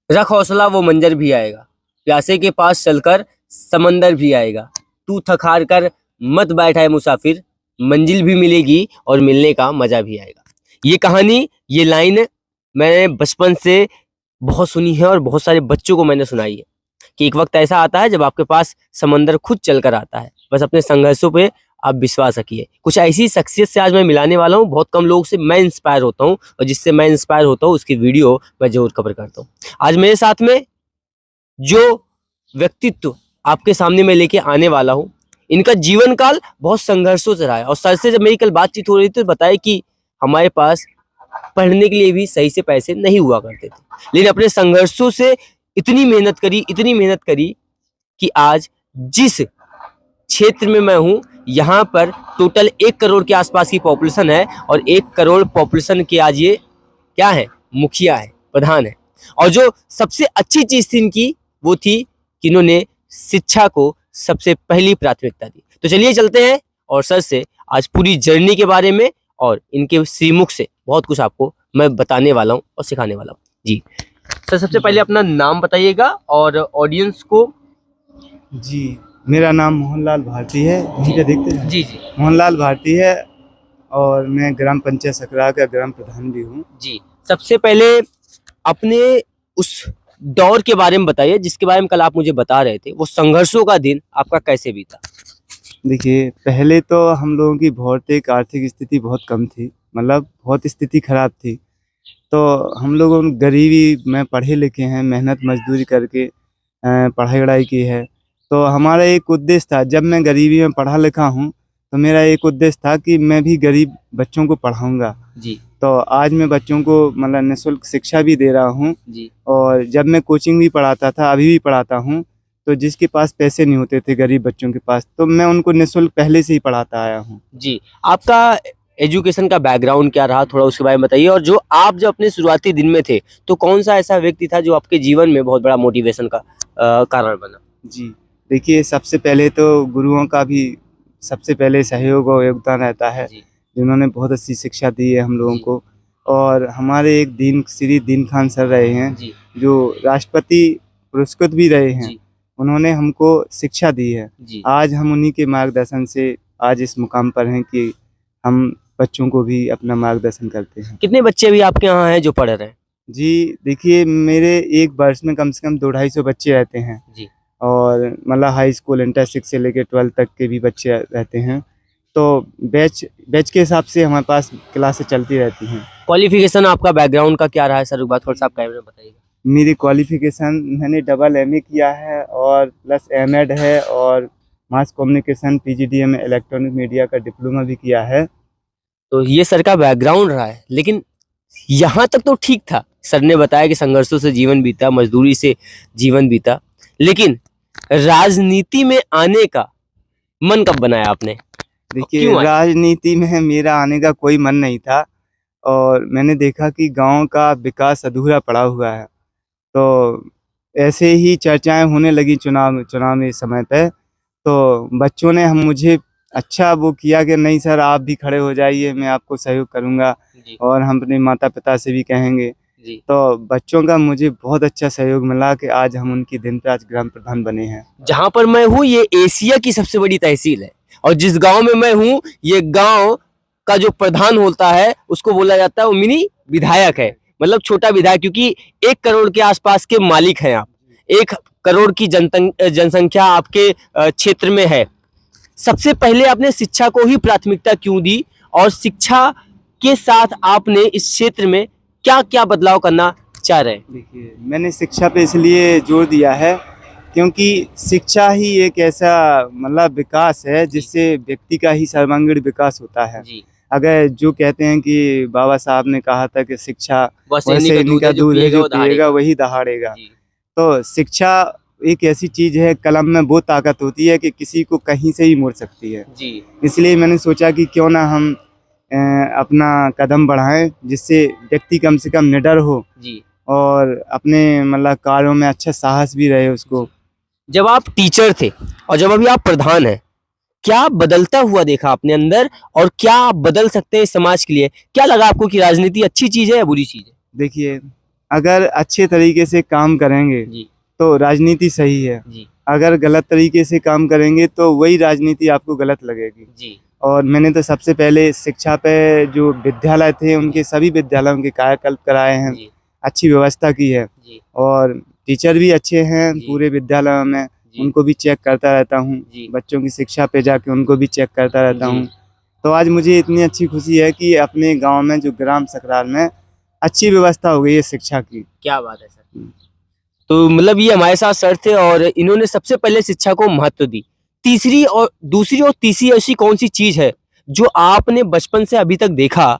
रख हौसला वो मंजर भी आएगा, प्यासे के पास चलकर समंदर भी आएगा। तू थक हार कर मत बैठा है मुसाफिर, मंजिल भी मिलेगी और मिलने का मजा भी आएगा। ये कहानी, ये लाइन मैंने बचपन से बहुत सुनी है और बहुत सारे बच्चों को मैंने सुनाई है कि एक वक्त ऐसा आता है जब आपके पास समंदर खुद चलकर आता है, बस अपने संघर्षों पे आप विश्वास रखिए। कुछ ऐसी शख्सियत से आज मैं मिलाने वाला हूँ, बहुत कम लोगों से मैं इंस्पायर होता हूँ और जिससे मैं इंस्पायर होता हूँ उसकी वीडियो मैं जरूर कवर करता हूँ। आज मेरे साथ में जो व्यक्तित्व आपके सामने मैं लेके आने वाला हूँ, इनका जीवन काल बहुत संघर्षों से रहा है। और सर से जब मेरी कल बातचीत हो रही थी तो बताया कि हमारे पास पढ़ने के लिए भी सही से पैसे नहीं हुआ करते थे, लेकिन अपने संघर्षों से इतनी मेहनत करी कि आज जिस क्षेत्र में मैं हूँ यहाँ पर टोटल 1 करोड़ के आसपास की पॉपुलेशन है और 1 करोड़ पॉपुलेशन के आज ये क्या है, मुखिया है, प्रधान है। और जो सबसे अच्छी चीज थी इनकी वो थी कि इन्होंने शिक्षा को सबसे पहली प्राथमिकता दी। तो चलिए चलते हैं और सर से आज पूरी जर्नी के बारे में और इनके श्रीमुख से बहुत कुछ आपको मैं बताने वाला हूँ और सिखाने वाला हूँ। जी सर, सबसे पहले अपना नाम बताइएगा और ऑडियंस को। जी, मेरा नाम मोहनलाल भारती है। यहीं पे देखते हैं। जी जी मोहनलाल भारती है और मैं ग्राम पंचायत सकरा का ग्राम प्रधान भी हूँ। जी। सबसे पहले अपने उस दौर के बारे में बताइए जिसके बारे में कल आप मुझे बता रहे थे, वो संघर्षों का दिन आपका कैसे बीता। देखिए, पहले तो हम लोगों की भौतिक आर्थिक स्थिति बहुत कम थी, मतलब बहुत स्थिति खराब थी। तो हम लोगों ने गरीबी में पढ़े लिखे हैं, मेहनत मजदूरी करके पढ़ाई-वढ़ाई की है। तो हमारा एक उद्देश्य था, जब मैं गरीबी में पढ़ा लिखा हूँ, तो मेरा एक उद्देश्य था कि मैं भी गरीब बच्चों को पढ़ाऊँगा। जी तो आज मैं बच्चों को मतलब निःशुल्क शिक्षा भी दे रहा हूँ। जी और जब मैं कोचिंग भी पढ़ाता था, अभी भी पढ़ाता हूँ, तो जिसके पास पैसे नहीं होते थे गरीब बच्चों के पास, तो मैं उनको निःशुल्क पहले से ही पढ़ाता आया हूँ। जी। आपका एजुकेशन का बैकग्राउंड क्या रहा, थोड़ा उसके बारे में बताइए। और जो आप जब अपने शुरुआती दिन में थे तो कौन सा ऐसा व्यक्ति था जो आपके जीवन में बहुत बड़ा मोटिवेशन का कारण बना। जी, देखिए, सबसे पहले तो गुरुओं का भी सबसे पहले सहयोग और योगदान रहता है, जी जिन्होंने बहुत अच्छी शिक्षा दी है हम लोगों जी को। और हमारे एक श्री दीन खान सर रहे हैं, जी जो राष्ट्रपति पुरस्कृत भी रहे हैं। जी उन्होंने हमको शिक्षा दी है। जी आज हम उन्हीं के मार्गदर्शन से आज इस मुकाम पर हैं कि हम बच्चों को भी अपना मार्गदर्शन करते हैं। कितने बच्चे अभी आपके यहाँ हैं जो पढ़ रहे हैं। जी, देखिए, मेरे एक वर्ष में कम से कम 200-250 बच्चे रहते हैं। जी और मतलब हाई स्कूल इंटर 6 से लेकर 12 तक के भी बच्चे रहते हैं। तो बैच बैच के हिसाब से हमारे पास क्लासेस चलती रहती हैं। क्वालिफिकेशन आपका बैकग्राउंड का क्या रहा है सर, एक बार थोड़ा सा आप कैमरे में बताइएगा। मेरी क्वालिफ़िकेशन, मैंने डबल एमए किया है और प्लस एमएड है और मास कम्युनिकेशन पीजीडीएम में इलेक्ट्रॉनिक मीडिया का डिप्लोमा भी किया है। तो ये सर का बैकग्राउंड रहा है, लेकिन यहाँ तक तो ठीक था। सर ने बताया कि संघर्षों से जीवन बीता, मजदूरी से जीवन बीता, लेकिन राजनीति में आने का मन कब बनाया आपने। देखिए, क्यों आए? राजनीति में मेरा आने का कोई मन नहीं था और मैंने देखा कि गाँव का विकास अधूरा पड़ा हुआ है। तो ऐसे ही चर्चाएँ होने लगी चुनाव के समय पे, तो बच्चों ने हम मुझे अच्छा वो किया कि नहीं सर, आप भी खड़े हो जाइए, मैं आपको सहयोग करूँगा जी और हम अपने माता-पिता से भी कहेंगे। जी। तो बच्चों का मुझे बहुत अच्छा सहयोग मिला कि आज हम उनकी दिन पे आज ग्राम प्रधान बने हैं। जहाँ पर मैं हूँ ये एशिया की सबसे बड़ी तहसील है और जिस गांव में मैं हूँ ये गांव का जो प्रधान होता है उसको बोला जाता है वो मिनी विधायक है, मतलब छोटा विधायक, क्योंकि 1 करोड़ के आसपास के मालिक हैं आप। 1 करोड़ की जनसंख्या आपके क्षेत्र में है। सबसे पहले आपने शिक्षा को ही प्राथमिकता क्यों दी और शिक्षा के साथ आपने इस क्षेत्र में क्या क्या बदलाव करना चाह रहे हैं। देखिए, मैंने शिक्षा पे इसलिए जोर दिया है क्योंकि शिक्षा ही एक ऐसा मतलब विकास है जिससे व्यक्ति का ही सर्वांगीण विकास होता है। जी, अगर जो कहते हैं कि बाबा साहब ने कहा था कि शिक्षा वैसे वैसे इनका दूध है, जो पिएगा दहाड़ेगा। वही दहाड़ेगा। जी, तो शिक्षा एक ऐसी चीज़ है, कलम में वो ताकत होती है कि किसी को कहीं से ही मोड़ सकती है। जी, इसलिए मैंने सोचा कि क्यों ना हम अपना कदम बढ़ाएं, जिससे व्यक्ति कम से कम निडर हो जी। और अपने मतलब कार्यों में अच्छा साहस भी रहे उसको। जब आप टीचर थे और जब अभी आप प्रधान हैं, क्या बदलता हुआ देखा अपने अंदर और क्या आप बदल सकते हैं इस समाज के लिए। क्या लगा आपको कि राजनीति अच्छी चीज है या बुरी चीज है। देखिए, अगर अच्छे तरीके से काम करेंगे जी तो राजनीति सही है, जी अगर गलत तरीके से काम करेंगे तो वही राजनीति आपको गलत लगेगी। जी और मैंने तो सबसे पहले शिक्षा पे जो विद्यालय थे उनके सभी विद्यालयों के कायाकल्प कराए हैं, जी अच्छी व्यवस्था की है जी और टीचर भी अच्छे हैं जी। पूरे विद्यालयों में, जी उनको भी चेक करता रहता हूँ, जी बच्चों की शिक्षा पे जाके उनको भी चेक करता रहता जी। हूँ। तो आज मुझे इतनी अच्छी खुशी है कि अपने गांव में जो ग्राम सकरार में अच्छी व्यवस्था हो गई है शिक्षा की। क्या बात है सर। तो मतलब ये हमारे साथ सर थे और इन्होंने सबसे पहले शिक्षा को महत्व दी। तीसरी और दूसरी और तीसरी ऐसी कौन सी चीज है जो आपने बचपन से अभी तक देखा,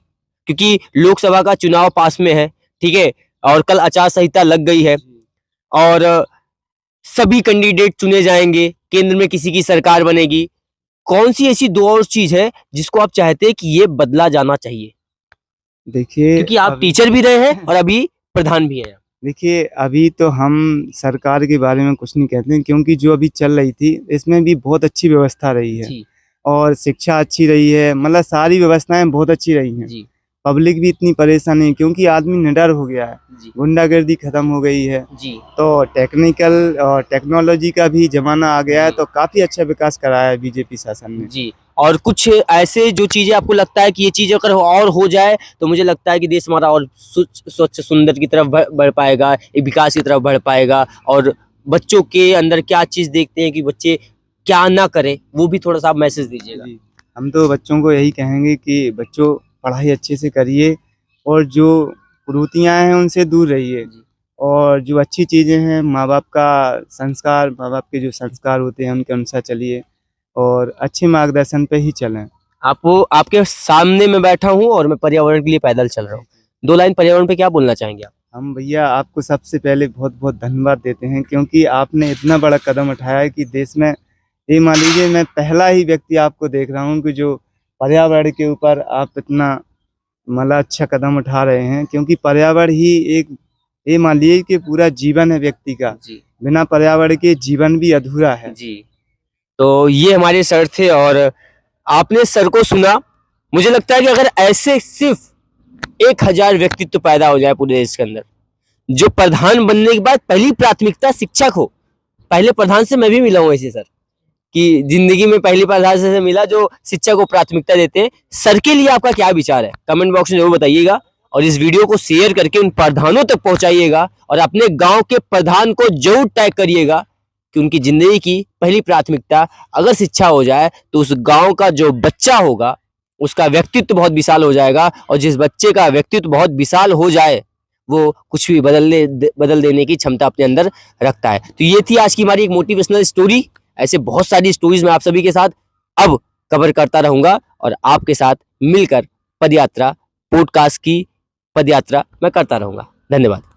क्योंकि लोकसभा का चुनाव पास में है, ठीक है, और कल आचार संहिता लग गई है और सभी कैंडिडेट चुने जाएंगे, केंद्र में किसी की सरकार बनेगी। कौन सी ऐसी दो और चीज है जिसको आप चाहते हैं कि ये बदला जाना चाहिए, देखिए क्योंकि आप अभी टीचर भी रहे हैं और अभी प्रधान भी हैं। देखिए अभी तो हम सरकार के बारे में कुछ नहीं कहते हैं, क्योंकि जो अभी चल रही थी इसमें भी बहुत अच्छी व्यवस्था रही है जी और शिक्षा अच्छी रही है, मतलब सारी व्यवस्थाएं बहुत अच्छी रही हैं। जी पब्लिक भी इतनी परेशान नहीं क्योंकि आदमी निडर हो गया है, जी गुंडागर्दी खत्म हो गई है, जी तो टेक्निकल और टेक्नोलॉजी का भी जमाना आ गया है, जी। तो काफी अच्छा विकास कराया है बीजेपी शासन ने। जी। और कुछ ऐसे जो चीजें आपको लगता है कि ये चीज अगर और हो जाए तो मुझे लगता है कि देश हमारा और स्वच्छ सुंदर की तरफ बढ़ पाएगा, एक विकास की तरफ बढ़ पाएगा। और बच्चों के अंदर क्या चीज देखते हैं कि बच्चे क्या ना करें, वो भी थोड़ा सा आप मैसेज दीजिएगा। जी, हम तो बच्चों को यही कहेंगे कि बच्चों पढ़ाई अच्छे से करिए और जो कुरीतियाँ हैं उनसे दूर रहिए जी। और जो अच्छी चीज़ें हैं माँ बाप का संस्कार, माँ बाप के जो संस्कार होते हैं उनके अनुसार चलिए और अच्छे मार्गदर्शन पे ही चलें। आपके सामने मैं बैठा हूँ और मैं पर्यावरण के लिए पैदल चल रहा हूँ। 2 लाइन पर्यावरण पे क्या बोलना चाहेंगे आप? हम भैया आपको सबसे पहले बहुत बहुत धन्यवाद देते हैं क्योंकि आपने इतना बड़ा कदम उठाया है कि देश में, ये मान लीजिए मैं पहला ही व्यक्ति आपको देख रहा हूँ कि जो पर्यावरण के ऊपर आप इतना मतलब अच्छा कदम उठा रहे हैं, क्योंकि पर्यावरण ही एक, ये मान लीजिए कि पूरा जीवन है व्यक्ति का, जी बिना पर्यावरण के जीवन भी अधूरा है। जी। तो ये हमारे सर थे और आपने सर को सुना। मुझे लगता है कि अगर ऐसे सिर्फ 1000 व्यक्तित्व पैदा हो जाए पूरे देश के अंदर, जो प्रधान बनने के बाद पहली प्राथमिकता शिक्षक हो। पहले प्रधान से मैं भी मिला हूँ ऐसे सर, कि जिंदगी में पहली प्रधान से मिला जो शिक्षा को प्राथमिकता देते हैं। सर के लिए आपका क्या विचार है, कमेंट बॉक्स में जरूर बताइएगा और इस वीडियो को शेयर करके उन प्रधानों तक पहुंचाइएगा और अपने गांव के प्रधान को जरूर टैग करिएगा कि उनकी जिंदगी की पहली प्राथमिकता अगर शिक्षा हो जाए तो उस गांव का जो बच्चा होगा उसका व्यक्तित्व बहुत विशाल हो जाएगा। और जिस बच्चे का व्यक्तित्व बहुत विशाल हो जाए वो कुछ भी बदल देने की क्षमता अपने अंदर रखता है। तो ये थी आज की हमारी एक मोटिवेशनल स्टोरी। ऐसे बहुत सारी स्टोरीज मैं आप सभी के साथ अब कवर करता रहूंगा और आपके साथ मिलकर पदयात्रा, पॉडकास्ट की पदयात्रा मैं करता रहूंगा। धन्यवाद।